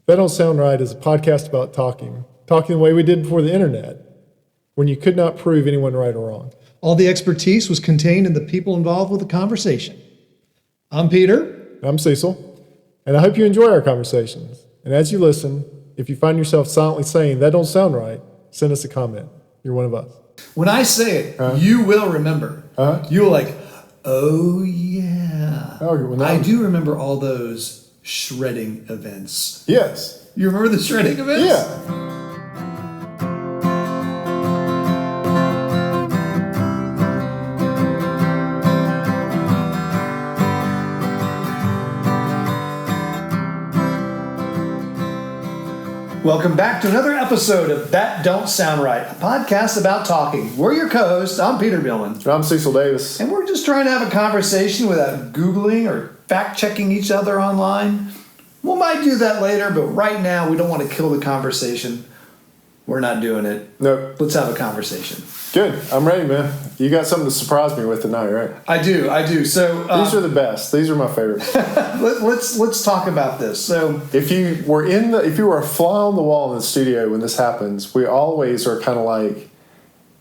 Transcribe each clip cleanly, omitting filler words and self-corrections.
That Don't Sound Right is a podcast about talking the way we did before the internet, when you could not prove anyone right or wrong. All the expertise was contained in the people involved with the conversation. I'm Peter. I'm Cecil, and I hope you enjoy our conversations. And as you listen, if you find yourself silently saying, "That don't sound right," send us a comment. You're one of us. When I say it, you will remember. You're like, oh yeah. I do remember all those shredding events. Yes. You remember the shredding events? Yeah. Welcome back to another episode of That Don't Sound Right, a podcast about talking. We're your co-hosts. I'm Peter Billman. I'm Cecil Davis. And we're just trying to have a conversation without Googling or fact-checking each other online. We might do that later, but right now we don't want to kill the conversation. We're not doing it. Nope. Let's have a conversation. Good. I'm ready, man. You got something to surprise me with tonight, right? I do. So these are the best. These are my favorites. let's talk about this. So if you were a fly on the wall in the studio when this happens, we always are kind of like,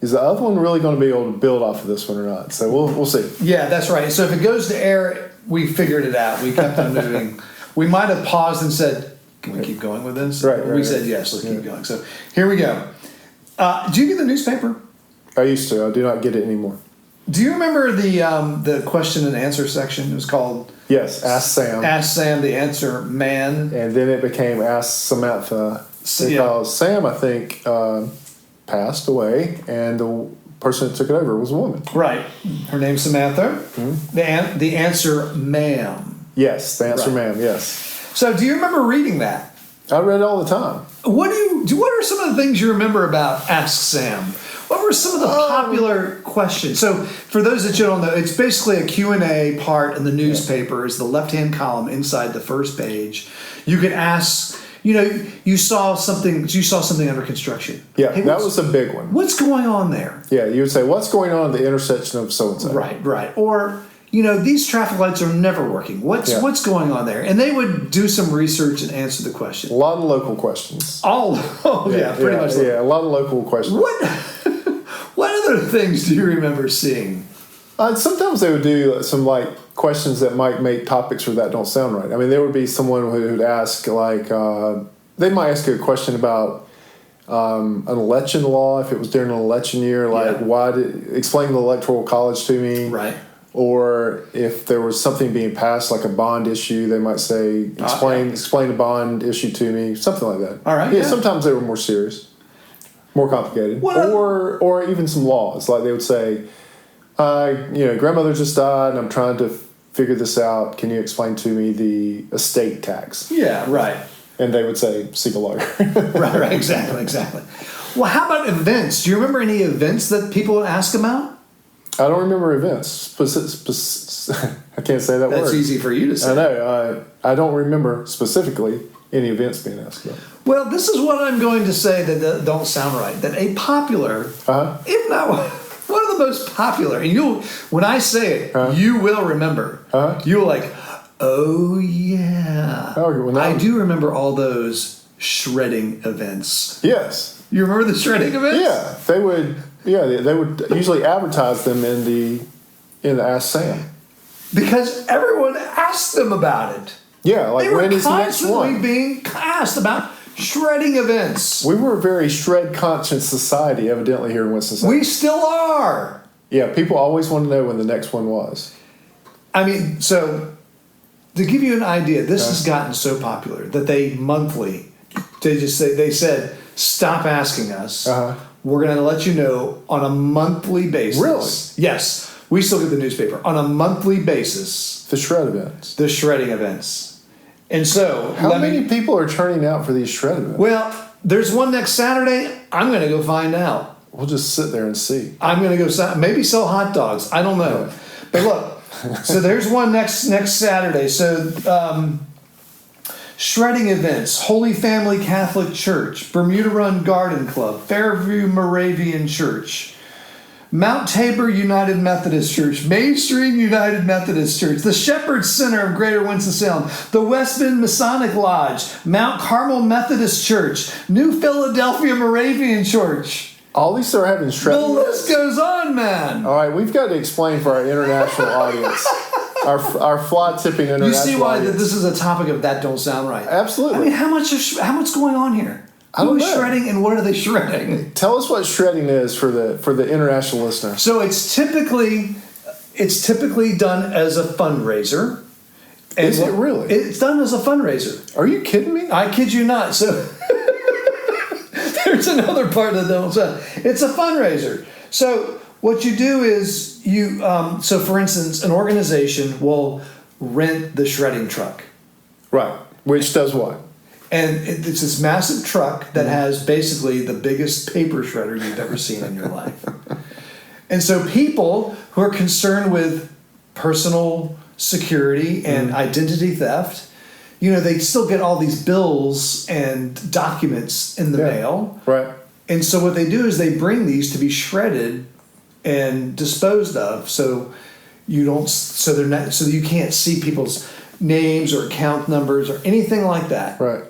is the other one really going to be able to build off of this one or not? So we'll see. Yeah, that's right. So if it goes to air, we figured it out. We kept on moving. We might have paused and said, "Can we keep going with this?" Right. We said yes. Let's keep going. So here we go. Do you get the newspaper? I used to. I do not get it anymore. Do you remember the question and answer section? It was called Ask Sam. Ask Sam, the answer man. And then it became Ask Samantha. Because Sam, I think, passed away, and the person that took it over was a woman. Right. Her name's Samantha. Mm-hmm. The answer, ma'am. Yes, the answer, right. ma'am. Yes. So, do you remember reading that? I read it all the time. What are some of the things you remember about Ask Sam? What were some of the popular questions? So, for those that you don't know, it's basically a Q&A part in the newspaper. Is the left-hand column inside the first page. You could ask, you saw something under construction. Yeah, hey, that was a big one. What's going on there? Yeah, you would say, what's going on at the intersection of so-and-so? Right. Or, these traffic lights are never working. What's going on there? And they would do some research and answer the question. A lot of local questions. Pretty much. Yeah, a lot of local questions. What other things do you remember seeing? Sometimes they would do some questions that might make topics for That Don't Sound Right. I mean, there would be someone who would ask they might ask a question about an election law if it was during an election year, explain the Electoral College to me. Right. Or if there was something being passed, like a bond issue, they might say, explain a bond issue to me, something like that. All right. Yeah, sometimes they were more serious, more complicated. Or even some laws. Like they would say, grandmother just died and I'm trying to figure this out. Can you explain to me the estate tax? Yeah, right. And they would say, seek a lawyer. right, exactly. Well, how about events? Do you remember any events that people would ask about? I don't remember events. I can't say that word. That's easy for you to say. I know. I don't remember specifically any events being asked about. Well, this is what I'm going to say that don't sound right. That a popular, if not one of the most popular, and when I say it, you will remember. You're like, oh yeah. I do remember all those shredding events. Yes. You remember the shredding events? Yeah, they would. Yeah, they would usually advertise them in the Ask Sam. Because everyone asked them about it. Yeah, when is the next one? They were constantly being asked about shredding events. We were a very shred-conscious society, evidently, here in Winston-Salem. We still are. Yeah, people always want to know when the next one was. I mean, so to give you an idea, this has gotten so popular that they said, stop asking us. We're going to let you know on a monthly basis. Really? Yes. We still get the newspaper. On a monthly basis. The shred events. The shredding events. And so... How many people are turning out for these shred events? Well, there's one next Saturday. I'm going to go find out. We'll just sit there and see. I'm going to go... Maybe sell hot dogs. I don't know. Yeah. But look, so there's one next Saturday. So... shredding events, Holy Family Catholic Church, Bermuda Run Garden Club, Fairview Moravian Church, Mount Tabor United Methodist Church, Mainstream United Methodist Church, the Shepherd Center of Greater Winston-Salem, the West Bend Masonic Lodge, Mount Carmel Methodist Church, New Philadelphia Moravian Church. All these are having shredding. The list goes on, man. All right, we've got to explain for our international audience, our fly-tipping international audience. You see why this is a topic of That Don't Sound Right. Absolutely. I mean, how much going on here? Who is shredding and what are they shredding? Tell us what shredding is for the international listener. So it's typically done as a fundraiser. And is it really? It's done as a fundraiser. Are you kidding me? I kid you not. So there's another part of the Don't Sound. It's a fundraiser. So what you do is so for instance, an organization will rent the shredding truck. Right. Which does what? And it's this massive truck that has basically the biggest paper shredder you've ever seen in your life. And so people who are concerned with personal security and identity theft, they still get all these bills and documents in the mail. Right. And so what they do is they bring these to be shredded and disposed of so you can't see people's names or account numbers or anything like that. Right.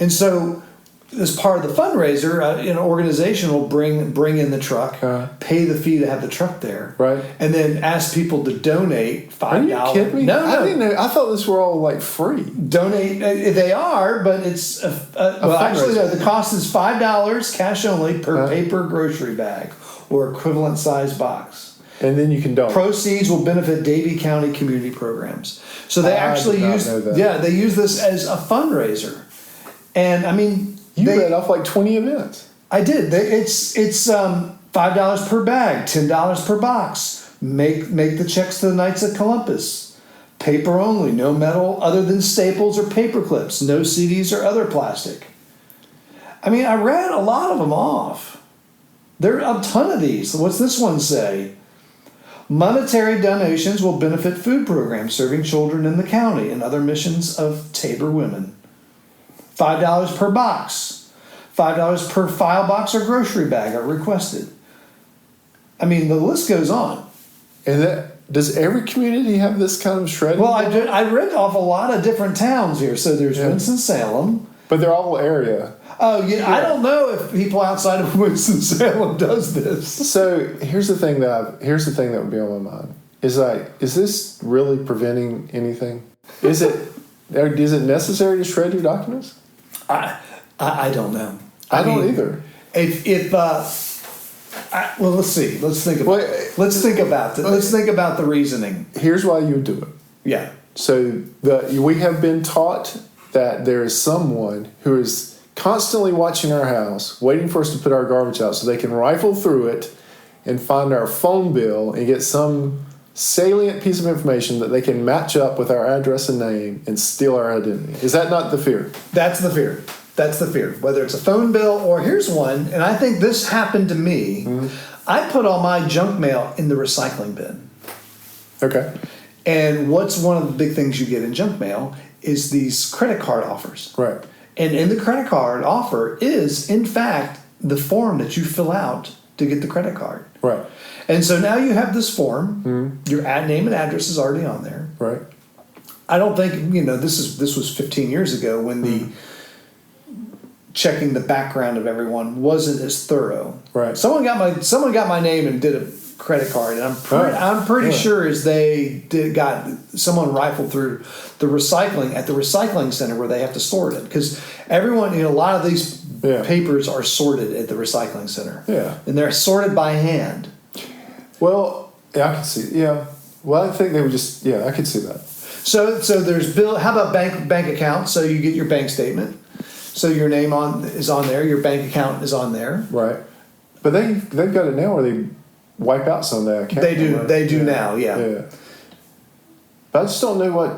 And so, as part of the fundraiser, an organization will bring in the truck, pay the fee to have the truck there, right, and then ask people to donate $5. Are you kidding me? No, I didn't know. I thought this were all like free. Donate. They are, but it's actually no. The cost is $5 cash only per paper grocery bag or equivalent size box. And then you can donate. Proceeds will benefit Davie County community programs. So they actually they use this as a fundraiser. And I mean, you read off like 20 events. I did. It's $5 per bag, $10 per box. Make the checks to the Knights of Columbus. Paper only, no metal other than staples or paper clips. No CDs or other plastic. I mean, I read a lot of them off. There are a ton of these. What's this one say? Monetary donations will benefit food programs serving children in the county and other missions of Tabor women. $5 per box. $5 per file box or grocery bag are requested. I mean, the list goes on. And does every community have this kind of shredding? Well, I read off a lot of different towns here. So there's Winston-Salem. But they're all area. Oh, yeah. I don't know if people outside of Winston-Salem does this. So here's the thing that would be on my mind. Is this really preventing anything? Is it necessary to shred your documents? I don't know. I don't either. Well, let's see. Let's think about the reasoning. Here's why you would do it. Yeah. So we have been taught that there is someone who is constantly watching our house, waiting for us to put our garbage out so they can rifle through it and find our phone bill and get some salient piece of information that they can match up with our address and name and steal our identity. Is that not the fear? That's the fear. Whether it's a phone bill or here's one, and I think this happened to me. Mm-hmm. I put all my junk mail in the recycling bin. Okay. And what's one of the big things you get in junk mail is these credit card offers. Right. And in the credit card offer is, in fact, the form that you fill out to get the credit card. Right. And so now you have this form. Mm-hmm. Your name and address is already on there. Right. I don't think, this was 15 years ago when the checking the background of everyone wasn't as thorough. Right. Someone got my name and did a credit card, and I'm pretty sure as someone rifled through the recycling at the recycling center where they have to store it, because everyone, a lot of these papers are sorted at the recycling center. Yeah. And they're sorted by hand. Well, yeah, I can see. Yeah. Well, I think they would just. Yeah, I could see that. So there's bill. How about bank account? So you get your bank statement. So your name is on there. Your bank account is on there. Right. But they've got it now where they wipe out some of that account. They do. Right? They do now. Yeah. Yeah. But I just don't know what.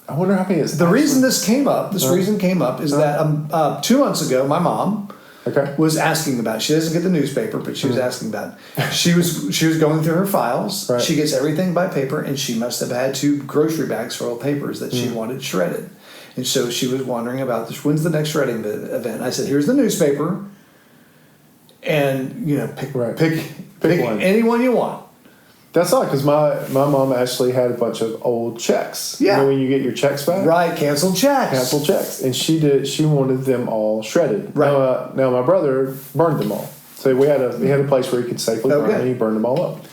I wonder how many. The reason this came up. Reason came up is that 2 months ago, my mom. Okay. Was asking about it. She doesn't get the newspaper, but she was asking about it. She was going through her files. Right. She gets everything by paper, and she must have had 2 grocery bags full of papers that she wanted shredded. And so she was wondering about this. When's the next shredding event? I said, here's the newspaper. And, pick Pick one. Anyone you want. That's odd because my mom actually had a bunch of old checks. Yeah. You know when you get your checks back? Right, canceled checks. Canceled checks. And she wanted them all shredded. Right. Now my brother burned them all. So we had a place where he could safely burn them, and he burned them all up.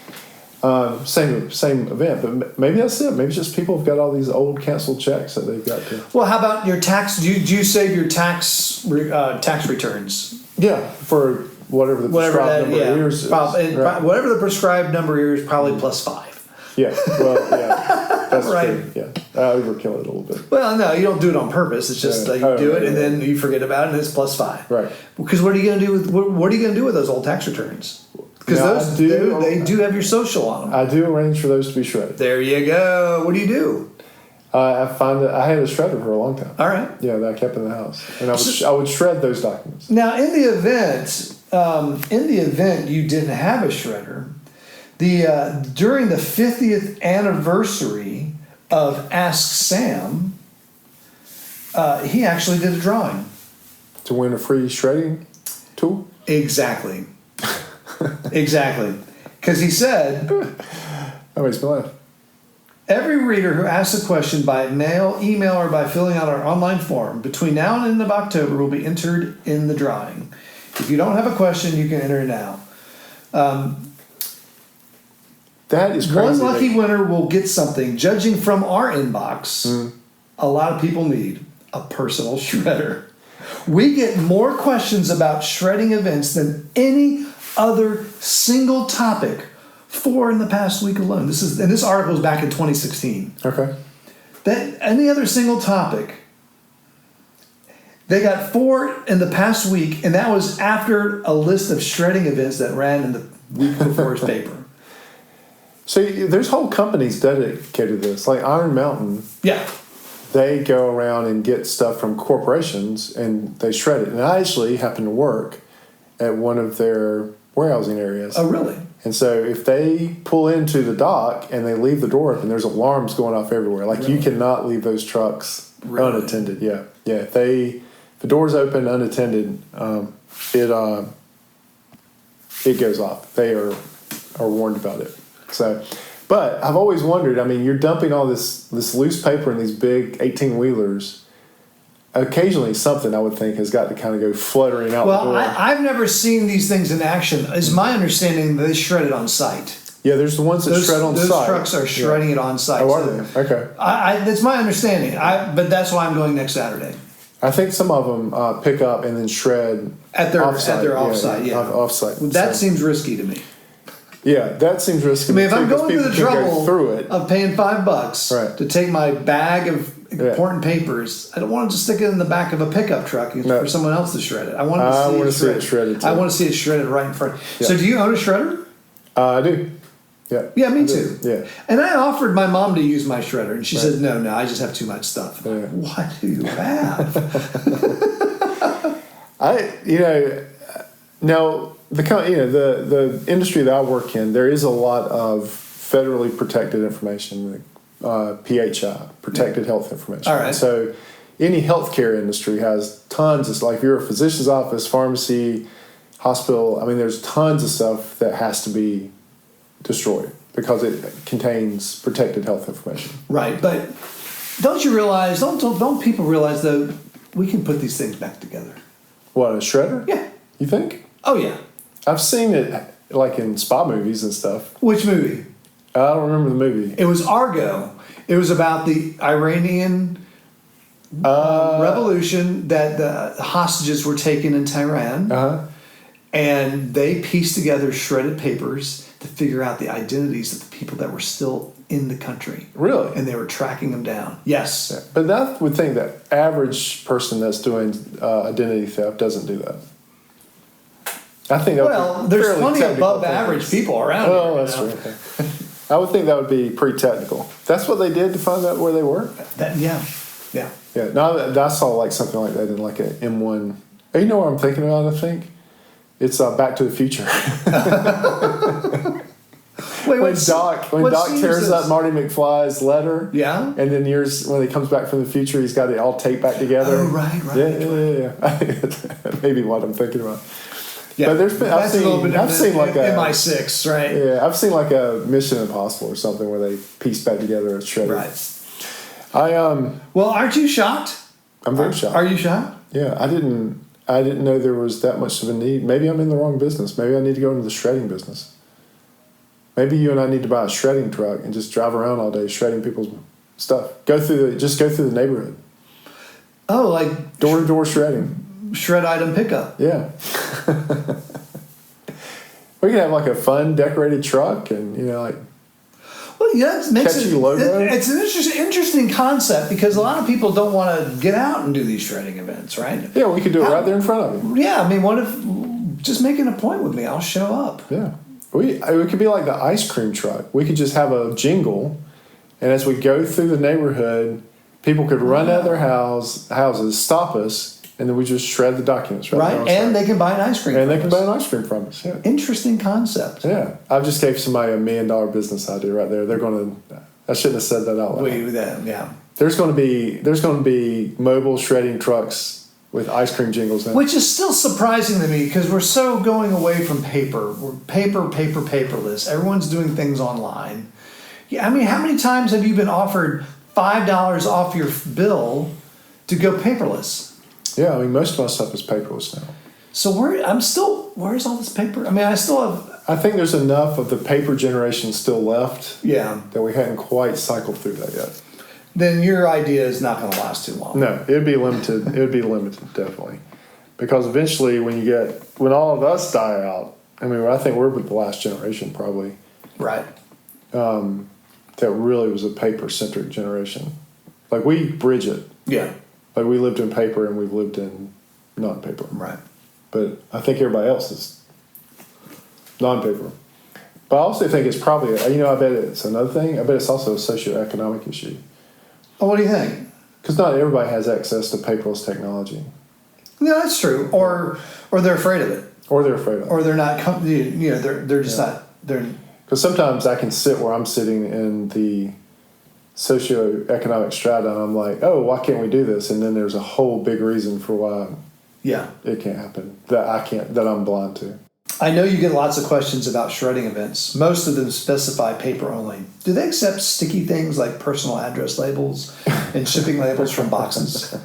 Same event, but maybe that's it. Maybe it's just people have got all these old canceled checks that they've got to. Well, how about your tax? Do you save your tax returns? Yeah, for whatever the prescribed number of years is. Right. Whatever the prescribed number of years, probably plus 5. Yeah, well, yeah, that's right. true. Yeah, I overkill it a little bit. Well, no, you don't do it on purpose. It's just you do it and then you forget about it, and it's plus 5. Right. Because what are you going to do with what are you going to do with those old tax returns? Because they do have your social on them. I do arrange for those to be shredded. There you go. What do you do? I find that I had a shredder for a long time. All right. Yeah, that I kept in the house, and I would shred those documents. Now, in the event you didn't have a shredder, during the 50th anniversary of Ask Sam, he actually did a drawing To win a free shredding tool. Exactly. Exactly. Because he said, that makes me laugh. Every reader who asks a question by mail, email, or by filling out our online form between now and the end of October will be entered in the drawing. If you don't have a question, you can enter it now. That is crazy. One lucky winner will get something. Judging from our inbox, a lot of people need a personal shredder. We get more questions about shredding events than any other single topic. 4 in the past week alone. This article is back in 2016. Okay. That any other single topic. They got 4 in the past week, and that was after a list of shredding events that ran in the week before his paper. So there's whole companies dedicated to this, like Iron Mountain. Yeah. They go around and get stuff from corporations and they shred it. And I actually happen to work at one of their warehousing areas. Oh, really? And so if they pull into the dock and they leave the door open, there's alarms going off everywhere. Like you cannot leave those trucks unattended. Yeah. Yeah. If the door's open unattended, it goes off. They are warned about it. So, but I've always wondered, I mean, you're dumping all this loose paper in these big 18-wheelers. Occasionally something I would think has got to kind of go fluttering out the door. Well, I've never seen these things in action. It's my understanding that they shred it on site. Yeah, there's the ones that shred on site. Those trucks are shredding it on site. Oh, are they? Okay. That's my understanding. But that's why I'm going next Saturday. I think some of them pick up and then shred at their offsite. Yeah. Offsite. That seems risky to me. Yeah, that seems risky. I mean, if I'm going through the trouble through of paying $5 to take my bag of important papers, I don't want to just stick it in the back of a pickup truck for someone else to shred it. I want to see it shredded. Too. I want to see it shredded right in front. Yeah. So, do you own a shredder? I do. Yeah. Yeah, me too. Yeah. And I offered my mom to use my shredder, and she said, "No, I just have too much stuff." Yeah. What do you have? The industry that I work in, there is a lot of federally protected information, PHI, protected health information. All right. So any healthcare industry has tons of, like if you're a physician's office, pharmacy, hospital, I mean, there's tons of stuff that has to be destroyed because it contains protected health information. Right, but don't you realize, don't people realize, though, we can put these things back together? What, a shredder? Yeah. You think? Oh, yeah. I've seen it like in spa movies and stuff. Which movie? I don't remember the movie. It was Argo. It was about the Iranian revolution that the hostages were taken in Tehran. Uh-huh. And they pieced together shredded papers to figure out the identities of the people that were still in the country. Really? And they were tracking them down. Yes. Yeah. But I would think that average person that's doing identity theft doesn't do that. I think that there's plenty of above average people around here. Oh, that's true. Okay. I would think that would be pretty technical. That's what they did to find out where they were? Yeah. No, I saw like something like that in like an M1. You know what I'm thinking about, I think? It's Back to the Future. When Doc tears up Marty McFly's letter, and then when he comes back from the future, he's got it all taped back together. Oh, right. Yeah. Maybe what I'm thinking about. Yeah, but I've seen like a MI6, right? Yeah, I've seen like a Mission Impossible or something where they piece back together a shredder. Right. Well, aren't you shocked? I'm very shocked. Are you shocked? Yeah, I didn't know there was that much of a need. Maybe I'm in the wrong business. Maybe I need to go into the shredding business. Maybe you and I need to buy a shredding truck and just drive around all day shredding people's stuff. Go through the neighborhood. Oh, like door to door shredding. Shred item pickup. Yeah. We can have like a fun decorated truck and like. Well, yeah, it makes catchy logo. It's an interesting concept because a lot of people don't want to get out and do these shredding events, right? Yeah, we could do it right there in front of you. Yeah, I mean, what if just make an appointment with me? I'll show up. Yeah, it could be like the ice cream truck. We could just have a jingle, and as we go through the neighborhood, people could run out of their houses, stop us, and then we just shred the documents. Right, and they can buy an ice cream. And they can buy an ice cream from us. Yeah. Interesting concept. Yeah, I just gave somebody $1 million business idea right there. They're going to. I shouldn't have said that out loud. Yeah. There's going to be mobile shredding trucks with ice cream jingles now. Which is still surprising to me because we're so going away from paper. We're paperless. Everyone's doing things online. Yeah, I mean, how many times have you been offered $5 off your bill to go paperless? Yeah, I mean, most of my stuff is paperless now. So where's all this paper? I mean, I think there's enough of the paper generation still left. Yeah. That we hadn't quite cycled through that yet. Then your idea is not going to last too long. No, it would be limited, definitely. Because eventually when all of us die out, I mean, I think we're the last generation probably. Right. That really was a paper-centric generation. Like we bridge it. Yeah. Like we lived in paper and we've lived in non-paper. Right. But I think everybody else is non-paper. But I also think it's probably, I bet it's another thing. I bet it's also a socioeconomic issue. Oh, what do you think? Because not everybody has access to paperless technology. Yeah, that's true. Or they're afraid of it. Or they're afraid of it. Or they're not, they're just not, because sometimes I can sit where I'm sitting in the socioeconomic strata and I'm like, oh, why can't we do this? And then there's a whole big reason for why it can't happen that I'm blind to. I know you get lots of questions about shredding events. Most of them specify paper only. Do they accept sticky things like personal address labels and shipping labels from boxes?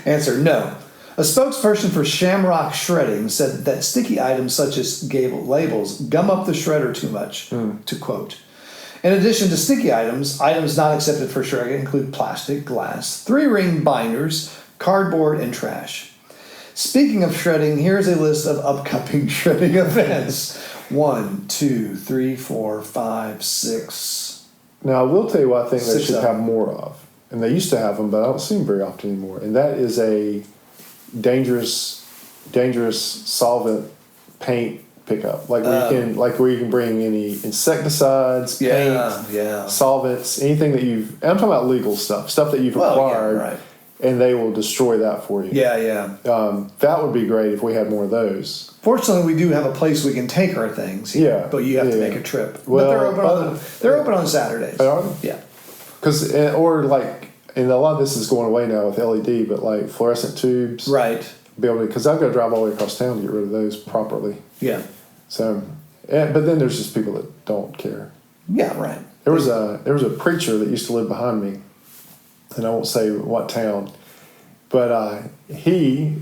Answer, no. A spokesperson for Shamrock Shredding said that sticky items such as labels gum up the shredder too much, to quote. In addition to sticky items not accepted for shredding include plastic, glass, 3-ring binders, cardboard, and trash. Speaking of shredding, here's a list of upcoming shredding events. 1, 2, 3, 4, 5, 6. Now, I will tell you what I think they should have more of. And they used to have them, but I don't see them very often anymore. And that is a dangerous solvent paint pickup, where you can bring any insecticides, paint, solvents, anything that I'm talking about legal stuff that you've acquired, right. And they will destroy that for you. Yeah. That would be great if we had more of those. Fortunately, we do have a place we can take our things. Yeah, but you have to make a trip. Well, but they're open on Saturdays. Are they? Yeah, and a lot of this is going away now with LED, but like fluorescent tubes, right? Because I've got to drive all the way across town to get rid of those properly. Yeah. So, but then there's just people that don't care. Yeah, right. There was a preacher that used to live behind me, and I won't say what town, but he,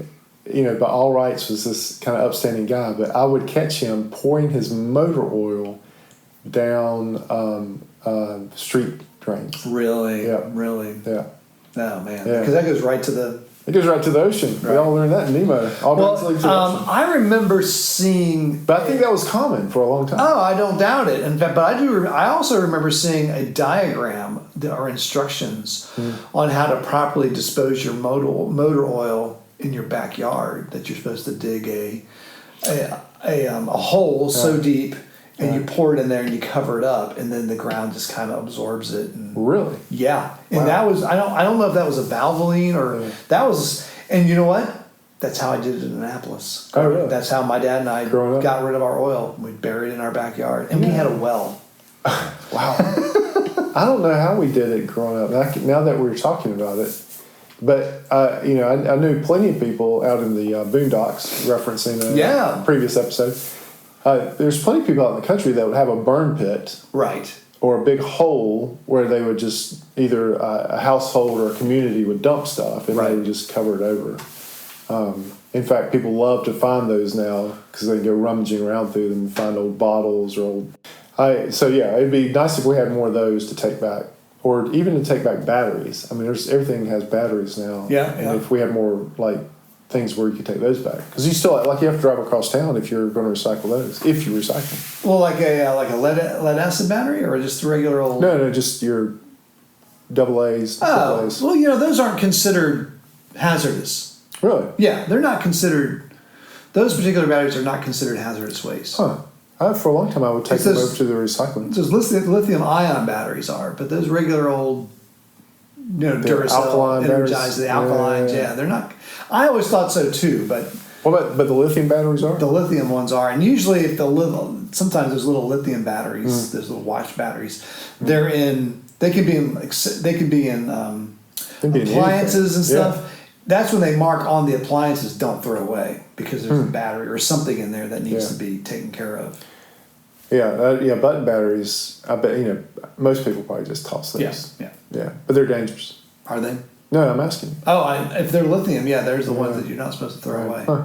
by all rights, was this kind of upstanding guy. But I would catch him pouring his motor oil down street drains. Really? Yeah. Really? Yeah. Oh man. Because that goes right to the. It goes right to the ocean. Right. We all learned that in Nemo. I remember seeing. But I think that was common for a long time. Oh, I don't doubt it. In fact, but I also remember seeing a diagram or instructions on how to properly dispose your motor oil in your backyard. That you're supposed to dig a hole so deep. And you pour it in there and you cover it up, and then the ground just kind of absorbs it. And really? Yeah. And that was I don't know if that was a Valvoline or that was. And you know what? That's how I did it in Annapolis. Oh, really? That's how my dad and I got rid of our oil. We buried it in our backyard, and we had a well. Wow. I don't know how we did it growing up. Now that we're talking about it, But I knew plenty of people out in the boondocks, referencing a previous episode. There's plenty of people out in the country that would have a burn pit, right, or a big hole where they would just either a household or a community would dump stuff, and they would just cover it over. In fact, people love to find those now because they go rummaging around through them and find old bottles or old. It'd be nice if we had more of those to take back. Or even to take back batteries. I mean, everything has batteries now. Yeah. And if we had more things where you could take those back, because you still you have to drive across town if you're going to recycle those. If you recycle. Well, like a lead acid battery, or just the regular old. No, just your AA's. Oh, AA's. well, those aren't considered hazardous. Really? Yeah, they're not considered. Those particular batteries are not considered hazardous waste. Huh. For a long time, I would take them over to the recycling. Those lithium-ion batteries are, but those regular old, Duracell, Energized, the alkalines, they're not. I always thought so too, but. But the lithium batteries are? The lithium ones are, and usually sometimes those little lithium batteries, those little watch batteries, they can be in appliances and stuff. Yeah. That's when they mark on the appliances, don't throw away, because there's a battery or something in there that needs to be taken care of. Yeah, button batteries, I bet, most people probably just toss those. Yeah, but they're dangerous. Are they? No, I'm asking. If they're lithium, there's the ones that you're not supposed to throw away. Huh.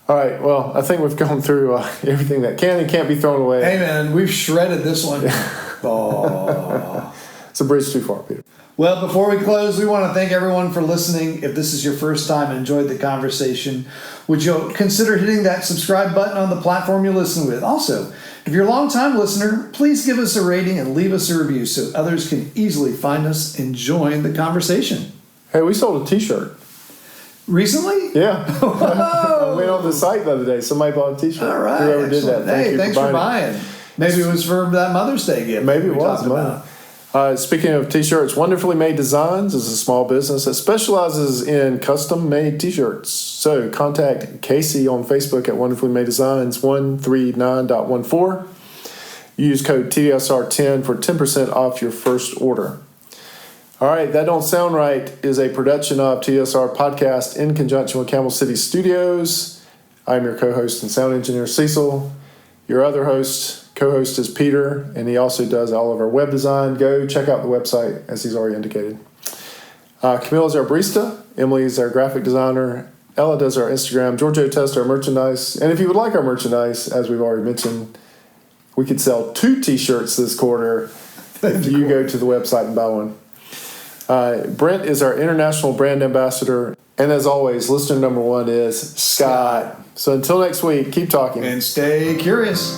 All right, well, I think we've gone through everything that can and can't be thrown away. Hey, man, we've shredded this one. It's a bridge too far, Peter. Well, before we close, we want to thank everyone for listening. If this is your first time and enjoyed the conversation, would you consider hitting that subscribe button on the platform you listen with? Also, if you're a long-time listener, please give us a rating and leave us a review so others can easily find us and join the conversation. Hey, we sold a T-shirt. Recently? Yeah. I went on the site the other day. Somebody bought a T-shirt. All right. Whoever did that. Thanks for buying. Maybe it was for that Mother's Day gift. Maybe it was. Speaking of T-shirts, Wonderfully Made Designs is a small business that specializes in custom-made T-shirts. So contact Casey on Facebook at Wonderfully Made Designs 139.14. Use code TDSR10 for 10% off your first order. All right, That Don't Sound Right is a production of TDSR Podcast in conjunction with Camel City Studios. I'm your co-host and sound engineer, Cecil. Your other co-host is Peter, and he also does all of our web design. Go check out the website, as he's already indicated. Camille is our barista. Emily is our graphic designer. Ella does our Instagram. Giorgio tests our merchandise. And if you would like our merchandise, as we've already mentioned, we could sell 2 T-shirts this quarter if you go to the website and buy one. Brent is our international brand ambassador. And as always, listener number 1 is Scott. So until next week, keep talking. And stay curious.